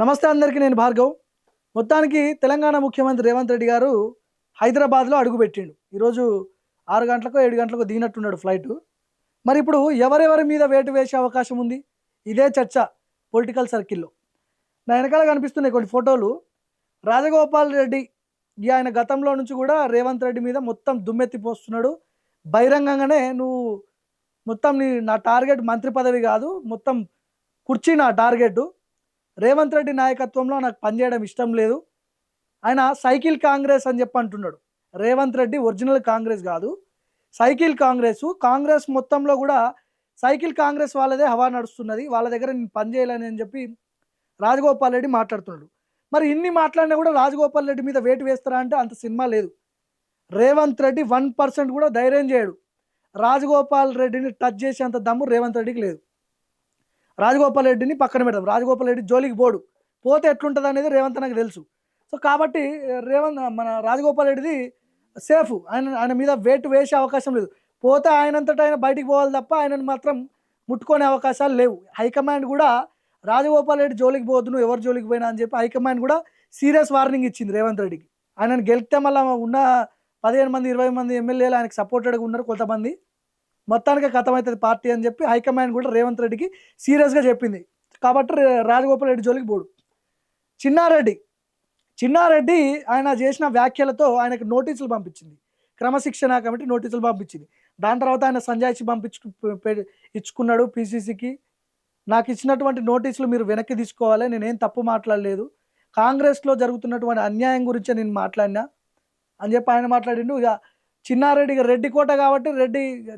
నమస్తే అందరికీ, నేను భార్గవ్. మొత్తానికి తెలంగాణ ముఖ్యమంత్రి రేవంత్ రెడ్డి గారు హైదరాబాద్లో అడుగుపెట్టిండు. ఈరోజు 6 గంటలకో 7 గంటలకో దిగినట్టున్నాడు ఫ్లైటు. మరి ఇప్పుడు ఎవరెవరి మీద వేటు వేసే అవకాశం ఉంది? ఇదే చర్చ పొలిటికల్ సర్కిల్లో. నా వెనకాల కనిపిస్తున్నాయి కొన్ని ఫోటోలు. రాజగోపాల్ రెడ్డి ఆయన గతంలో నుంచి కూడా రేవంత్ రెడ్డి మీద మొత్తం దుమ్మెత్తిపోస్తున్నాడు. బహిరంగంగానే నువ్వు మొత్తం నా టార్గెట్ మంత్రి పదవి కాదు, మొత్తం కుర్చీ నా టార్గెట్. రేవంత్ రెడ్డి నాయకత్వంలో నాకు పనిచేయడం ఇష్టం లేదు. ఆయన సైకిల్ కాంగ్రెస్ అని చెప్పి అంటున్నాడు. రేవంత్ రెడ్డి ఒరిజినల్ కాంగ్రెస్ కాదు, సైకిల్ కాంగ్రెస్ మొత్తంలో కూడా సైకిల్ కాంగ్రెస్ వాళ్ళదే హవా నడుస్తున్నది, వాళ్ళ దగ్గర నేను పనిచేయాలని అని చెప్పి రాజగోపాల్ రెడ్డి మాట్లాడుతున్నాడు. మరి ఇన్ని మాట్లాడినా కూడా రాజగోపాల్ రెడ్డి మీద వేటు వేస్తారా అంటే అంత సినిమా లేదు. రేవంత్ రెడ్డి 1% కూడా ధైర్యం చేయడు. రాజగోపాల్ రెడ్డిని టచ్ చేసేంత దమ్ము రేవంత్ రెడ్డికి లేదు. రాజగోపాల్ రెడ్డిని పక్కన పెడదాం, రాజగోపాల్ రెడ్డి జోలికి పోతే ఎట్లుంటుంది అనేది రేవంత్ నాకు తెలుసు. సో కాబట్టి మన రాజగోపాల్ రెడ్డిది సేఫ్. ఆయన మీద వేటు వేసే అవకాశం లేదు. పోతే ఆయనంతటా ఆయన బయటికి పోవాలి తప్ప ఆయనను మాత్రం ముట్టుకునే అవకాశాలు లేవు. హైకమాండ్ కూడా రాజగోపాల్ రెడ్డి జోలికి పోవద్దు, నువ్వు ఎవరు జోలికి పోయినా అని చెప్పి హైకమాండ్ కూడా సీరియస్ వార్నింగ్ ఇచ్చింది రేవంత్ రెడ్డికి. ఆయనను గెలిస్తే మళ్ళీ ఉన్న 15 మంది 20 మంది ఎమ్మెల్యేలు ఆయనకు సపోర్టెడ్గా ఉన్నారు కొంతమంది. మొత్తానికి కథమవుతుంది పార్టీ అని చెప్పి హైకమాండ్ కూడా రేవంత్ రెడ్డికి సీరియస్గా చెప్పింది. కాబట్టి రాజగోపాల్ రెడ్డి జోలికి పోడు. చిన్నారెడ్డి ఆయన చేసిన వ్యాఖ్యలతో ఆయనకు నోటీసులు పంపించింది, క్రమశిక్షణ కమిటీ నోటీసులు పంపించింది. దాని తర్వాత ఆయన సంజాయిషి ఇచ్చుకున్నాడు పీసీసీకి. నాకు ఇచ్చినటువంటి నోటీసులు మీరు వెనక్కి తీసుకోవాలి, నేనేం తప్పు మాట్లాడలేదు, కాంగ్రెస్లో జరుగుతున్నటువంటి అన్యాయం గురించే నేను మాట్లాడినా అని చెప్పి ఆయన మాట్లాడిండు. ఇక చిన్నారెడ్డి రెడ్డి కోట కాబట్టి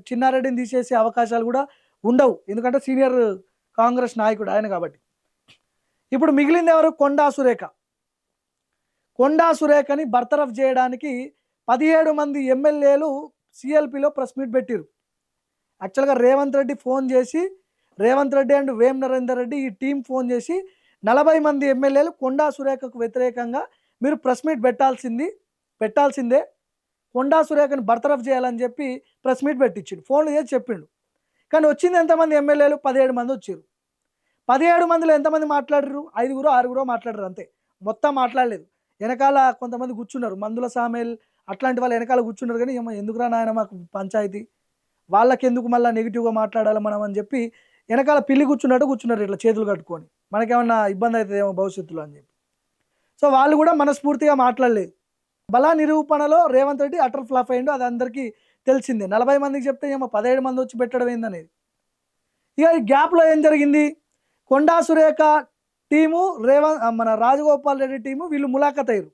చిన్నారెడ్డిని తీసేసే అవకాశాలు కూడా ఉండవు, ఎందుకంటే సీనియర్ కాంగ్రెస్ నాయకుడు ఆయన కాబట్టి. ఇప్పుడు మిగిలింది ఎవరు? కొండా సురేఖని బర్తరఫ్ చేయడానికి 17 మంది ఎమ్మెల్యేలు సిఎల్పిలో ప్రెస్ మీట్ పెట్టారు. యాక్చువల్గా రేవంత్ రెడ్డి అండ్ వేం నరేందర్ రెడ్డి ఈ టీం ఫోన్ చేసి 40 మంది ఎమ్మెల్యేలు కొండా సురేఖకు వ్యతిరేకంగా మీరు ప్రెస్ మీట్ పెట్టాల్సిందే, కొండా సురేఖని బర్తరఫ్ చేయాలని చెప్పి ప్రెస్ మీట్ పెట్టించిండు, ఫోన్లు చేసి చెప్పిండు. కానీ వచ్చింది ఎంతమంది ఎమ్మెల్యేలు? 17 మంది వచ్చారు. 17 మందిలో ఎంతమంది మాట్లాడారు? 5-6 మాట్లాడారు అంతే, మొత్తం మాట్లాడలేదు. వెనకాల కొంతమంది కూర్చున్నారు, మందుల సామేల్ అట్లాంటి వాళ్ళు వెనకాల కూర్చున్నారు. కానీ ఎందుకురా నాయన మాకు పంచాయతీ, వాళ్ళకెందుకు మళ్ళీ నెగిటివ్గా మాట్లాడాలి మనం అని చెప్పి వెనకాల పిల్లి కూర్చున్నారు, ఇట్లా చేతులు కట్టుకొని, మనకేమన్నా ఇబ్బంది అవుతుందేమో భవిష్యత్తులో అని చెప్పి. సో వాళ్ళు కూడా మనస్ఫూర్తిగా మాట్లాడలేదు. బలా నిరూపణలో రేవంత్ రెడ్డి అటర్ ఫ్లాప్ అయ్యిండు, అది అందరికీ తెలిసిందే. 40 మందికి చెప్తే ఏమో 17 మంది వచ్చి పెట్టడం ఏందనేది. ఇక ఈ గ్యాప్లో ఏం జరిగింది? కొండా సురేఖ టీము, మన రాజగోపాల్ రెడ్డి టీము వీళ్ళు ములాఖత్ అయ్యారు.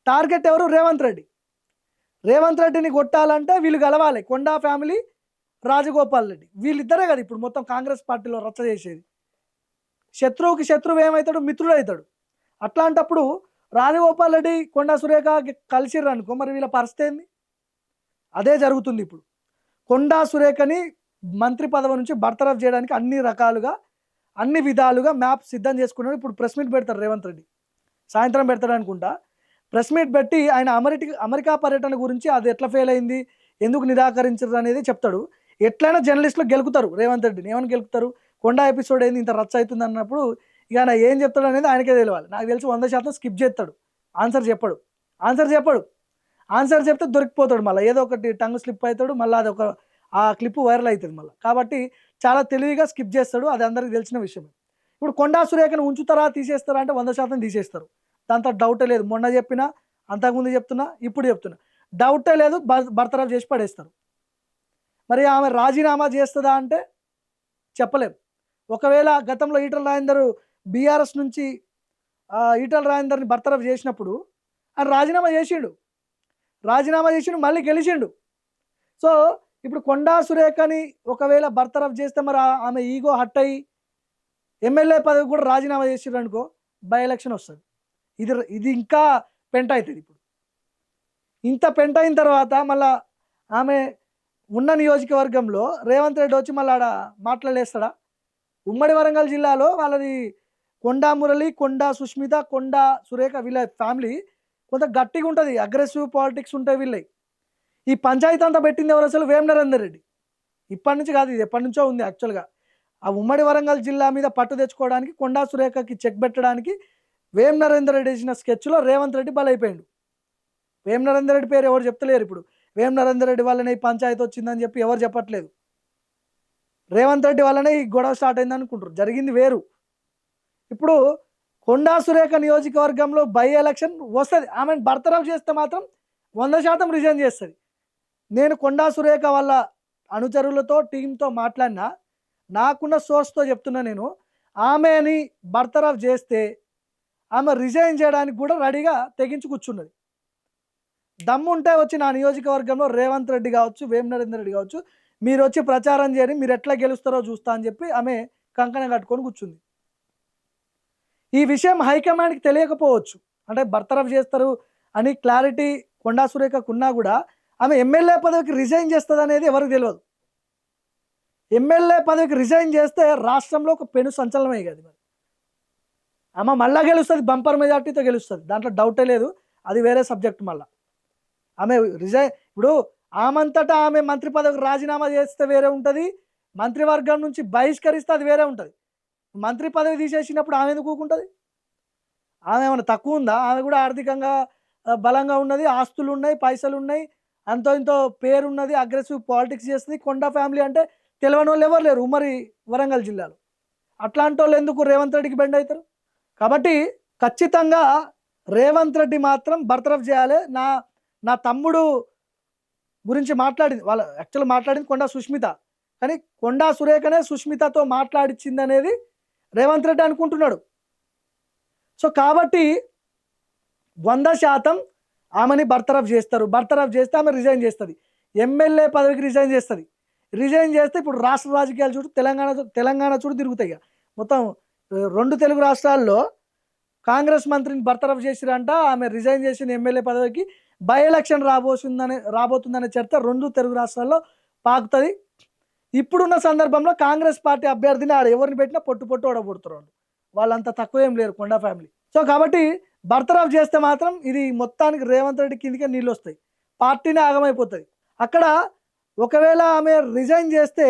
టార్గెట్ ఎవరు? రేవంత్ రెడ్డిని కొట్టాలంటే వీళ్ళు గెలవాలి. కొండా ఫ్యామిలీ, రాజగోపాల్ రెడ్డి వీళ్ళిద్దరే కదా ఇప్పుడు మొత్తం కాంగ్రెస్ పార్టీలో రచ్చ చేసేది. శత్రువుకి శత్రువు ఏమవుతాడు? మిత్రుడు అవుతాడు. అట్లాంటప్పుడు రాజగోపాల్ రెడ్డి కొండా సురేఖ కలిసిర్రు అనుకో, మరి వీళ్ళ పరిస్థితి ఏంది? అదే జరుగుతుంది ఇప్పుడు. కొండా సురేఖని మంత్రి పదవి నుంచి బర్తరఫ్ చేయడానికి అన్ని విధాలుగా మ్యాప్ సిద్ధం చేసుకున్నాడు. ఇప్పుడు ప్రెస్ మీట్ పెడతారు రేవంత్ రెడ్డి, సాయంత్రం పెడతాడు అనుకుంటా. ప్రెస్ మీట్ పెట్టి ఆయన అమెరికా పర్యటన గురించి, అది ఎట్లా ఫెయిల్ అయింది, ఎందుకు నిరాకరించారు అనేది చెప్తాడు. ఎట్లయినా జర్నలిస్టులు గెలుకుతారు రేవంత్ రెడ్డిని. ఏమని గెలుకుతారు? కొండా ఎపిసోడ్ ఏంది ఇంత రచ్చ అవుతుంది అన్నప్పుడు ఇక ఆయన ఏం చెప్తాడు అనేది ఆయనకే తెలియాలి. నాకు తెలిసి 100% స్కిప్ చేస్తాడు, ఆన్సర్ చెప్పడు. ఆన్సర్ చెప్తే దొరికిపోతాడు, మళ్ళీ ఏదో ఒకటి టంగ్ స్లిప్ అవుతాడు, మళ్ళీ అది ఆ క్లిప్ వైరల్ అవుతుంది మళ్ళీ. కాబట్టి చాలా తెలివిగా స్కిప్ చేస్తాడు, అది అందరికీ తెలిసిన విషయమే. ఇప్పుడు కొండా సురేఖను ఉంచుతారా తీసేస్తారా అంటే 100% తీసేస్తారు, దాంతో డౌటే లేదు. మొన్న చెప్పినా, అంతకుముందు చెప్తున్నా, ఇప్పుడు చెప్తున్నా, డౌటే లేదు, బర్తరఫ్ చేసి పడేస్తారు. మరి ఆమె రాజీనామా చేస్తుందా అంటే చెప్పలేం. ఒకవేళ గతంలో ఈటల రాజేందర్ బీఆర్ఎస్ నుంచి ఈటల రాజేందర్ని బర్తరఫ్ చేసినప్పుడు ఆయన రాజీనామా చేసిండు, మళ్ళీ గెలిచిండు. సో ఇప్పుడు కొండా సురేఖని ఒకవేళ బర్తరఫ్ చేస్తే మరి ఆమె ఈగో హట్ అయ్యి ఎమ్మెల్యే పదవి కూడా రాజీనామా చేసిండ్రు అనుకో, బై ఎలక్షన్ వస్తుంది. ఇది ఇంకా పెంట అవుతుంది. ఇప్పుడు ఇంత పెంట అయిన తర్వాత మళ్ళీ ఆమె ఉన్న నియోజకవర్గంలో రేవంత్ రెడ్డి వచ్చి మళ్ళీ ఆడ మాట్లాడేస్తాడా? ఉమ్మడి వరంగల్ జిల్లాలో వాళ్ళది కొండా మురళి, కొండా సుష్మిత, కొండా సురేఖ వీళ్ళ ఫ్యామిలీ కొంత గట్టిగా ఉంటుంది, అగ్రెసివ్ పాలిటిక్స్ ఉంటాయి వీళ్ళవి. ఈ పంచాయతీ అంతా పెట్టింది ఎవరు? అసలు వేం నరేందర్ రెడ్డి. ఇప్పటి నుంచి కాదు, ఇది ఎప్పటి నుంచో ఉంది. యాక్చువల్గా ఆ ఉమ్మడి వరంగల్ జిల్లా మీద పట్టు తెచ్చుకోవడానికి కొండా సురేఖకి చెక్ పెట్టడానికి వేం నరేందర్ రెడ్డి వేసిన స్కెచ్లో రేవంత్ రెడ్డి బలైపోయాడు. వేం నరేందర్ రెడ్డి పేరు ఎవరు చెప్తలేరు. ఇప్పుడు వేం నరేందర్ రెడ్డి వల్లనే ఈ పంచాయతీ వచ్చిందని చెప్పి ఎవరు చెప్పట్లేదు. రేవంత్ రెడ్డి వల్లనే ఈ గొడవ స్టార్ట్ అయింది అనుకుంటారు. జరిగింది వేరు. ఇప్పుడు కొండా సురేఖ నియోజకవర్గంలో బై ఎలక్షన్ వస్తుంది. ఆమెను బర్తరఫ్ చేస్తే మాత్రం 100% రిజైన్ చేస్తుంది. నేను కొండా సురేఖ వాళ్ళ అనుచరులతో టీంతో మాట్లాడినా, నాకున్న సోర్స్తో చెప్తున్నా, నేను ఆమెని బర్తరఫ్ చేస్తే ఆమె రిజైన్ చేయడానికి కూడా రెడీగా తెగించి కూర్చున్నది. దమ్ము ఉంటే వచ్చి నా నియోజకవర్గంలో రేవంత్ రెడ్డి కావచ్చు, వేం నరేందర్ రెడ్డి కావచ్చు, మీరు వచ్చి ప్రచారం చేయని, మీరు ఎట్లా గెలుస్తారో చూస్తా అని చెప్పి ఆమె కంకణం కట్టుకొని కూర్చుంది. ఈ విషయం హైకమాండ్కి తెలియకపోవచ్చు, అంటే బర్తరఫ్ చేస్తారు అని క్లారిటీ కొండా సురేఖకు ఉన్నా కూడా ఆమె ఎమ్మెల్యే పదవికి రిజైన్ చేస్తుంది అనేది ఎవరికి తెలియదు. ఎమ్మెల్యే పదవికి రిజైన్ చేస్తే రాష్ట్రంలో ఒక పెను సంచలనమే కదా. మరి ఆమె మళ్ళా గెలుస్తుంది, బంపర్ మెజార్టీతో గెలుస్తుంది, దాంట్లో డౌటే లేదు. అది వేరే సబ్జెక్ట్. మళ్ళీ ఆమె రిజైన్, ఇప్పుడు ఆమంతటా ఆమె మంత్రి పదవికి రాజీనామా చేస్తే వేరే ఉంటుంది, మంత్రివర్గం నుంచి బహిష్కరిస్తే అది వేరే ఉంటుంది. మంత్రి పదవి తీసేసినప్పుడు ఆమె ఎందుకు ఊరుకుంటుంది? ఆమె ఏమైనా తక్కువ ఉందా? ఆమె కూడా ఆర్థికంగా బలంగా ఉన్నది, ఆస్తులు ఉన్నాయి, పైసలు ఉన్నాయి, అంతో ఇంతో పేరున్నది, అగ్రెసివ్ పాలిటిక్స్ చేస్తుంది. కొండా ఫ్యామిలీ అంటే తెలియని వాళ్ళు ఎవరు లేరు ఉమ్మడి వరంగల్ జిల్లాలో. అట్లాంటి వాళ్ళు ఎందుకు రేవంత్ రెడ్డికి బెండ్ అవుతారు? కాబట్టి ఖచ్చితంగా రేవంత్ రెడ్డి మాత్రం బర్తరఫ్ చేయాలి. నా తమ్ముడు గురించి మాట్లాడింది, వాళ్ళ యాక్చువల్గా మాట్లాడింది కొండా సుష్మిత, కానీ కొండా సురేఖనే సుష్మితతో మాట్లాడించింది అనేది రేవంత్ రెడ్డి అనుకుంటున్నాడు. సో కాబట్టి 100% ఆమెని బర్తరఫ్ చేస్తారు. బర్తరఫ్ చేస్తే ఆమె రిజైన్ చేస్తుంది, ఎమ్మెల్యే పదవికి రిజైన్ చేస్తుంది. రిజైన్ చేస్తే ఇప్పుడు రాష్ట్ర రాజకీయాలు చూడు, తెలంగాణ చూడు తిరుగుతాయి. మొత్తం 2 తెలుగు రాష్ట్రాల్లో కాంగ్రెస్ మంత్రిని బర్తరఫ్ చేసిరంట. ఆమె రిజైన్ చేసిన ఎమ్మెల్యే పదవికి బై ఎలక్షన్ రాబోతుందనే చర్చ 2 తెలుగు రాష్ట్రాల్లో పాకుతుంది. ఇప్పుడున్న సందర్భంలో కాంగ్రెస్ పార్టీ అభ్యర్థిని ఆడ ఎవరిని పెట్టినా పొట్టు ఓడబడుతున్నారు. వాళ్ళంతా తక్కువ ఏం లేరు కొండా ఫ్యామిలీ. సో కాబట్టి బర్తరఫ్ చేస్తే మాత్రం ఇది మొత్తానికి రేవంత్ రెడ్డి కిందకే నీళ్ళు వస్తాయి, పార్టీనే ఆగమైపోతుంది. అక్కడ ఒకవేళ ఆమె రిజైన్ చేస్తే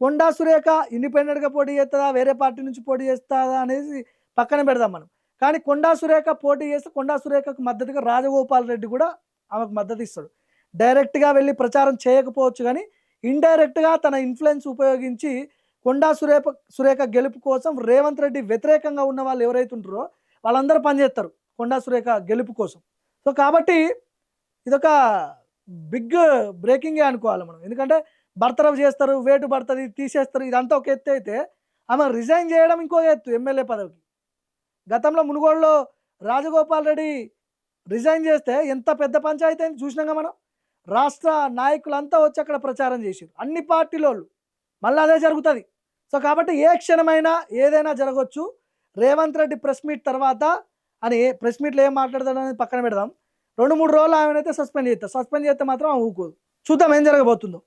కొండా సురేఖ ఇండిపెండెంట్గా పోటీ చేస్తుందా, వేరే పార్టీ నుంచి పోటీ చేస్తుందా అనేది పక్కన పెడదాం మనం. కానీ కొండా సురేఖ పోటీ చేస్తే కొండా సురేఖకు మద్దతుగా రాజగోపాల్ రెడ్డి కూడా ఆమెకు మద్దతు ఇస్తాడు. డైరెక్ట్గా వెళ్ళి ప్రచారం చేయకపోవచ్చు, కానీ ఇండైరెక్ట్గా తన ఇన్ఫ్లుయెన్స్ ఉపయోగించి కొండా సురేఖ గెలుపు కోసం రేవంత్ రెడ్డి వ్యతిరేకంగా ఉన్న వాళ్ళు ఎవరైతే ఉంటారో వాళ్ళందరూ పనిచేస్తారు కొండా సురేఖ గెలుపు కోసం. సో కాబట్టి ఇదొక బిగ్ బ్రేకింగే అనుకోవాలి మనం. ఎందుకంటే బర్తరఫ్ చేస్తారు, వేటు పడుతుంది, తీసేస్తారు, ఇదంతా ఒక ఎత్తు అయితే ఆమె రిజైన్ చేయడం ఇంకో ఎత్తు ఎమ్మెల్యే పదవికి. గతంలో మునుగోడులో రాజగోపాల్ రెడ్డి రిజైన్ చేస్తే ఎంత పెద్ద పంచాయతీ అయింది చూసినాగా మనం. రాష్ట్ర నాయకులంతా వచ్చి అక్కడ ప్రచారం చేసారు, అన్ని పార్టీలోళ్ళు. మళ్ళీ అదే జరుగుతుంది. సో కాబట్టి ఏ క్షణమైనా ఏదైనా జరగవచ్చు. రేవంత్ రెడ్డి ప్రెస్ మీట్ తర్వాత అని ప్రెస్ మీట్లో ఏం మాట్లాడతాడు అనేది పక్కన పెడదాం. 2-3 రోజులు ఆమెనైతే సస్పెండ్ చేస్తే మాత్రం ఆమె ఊరుకోదు. చూద్దాం ఏం జరగబోతుందో.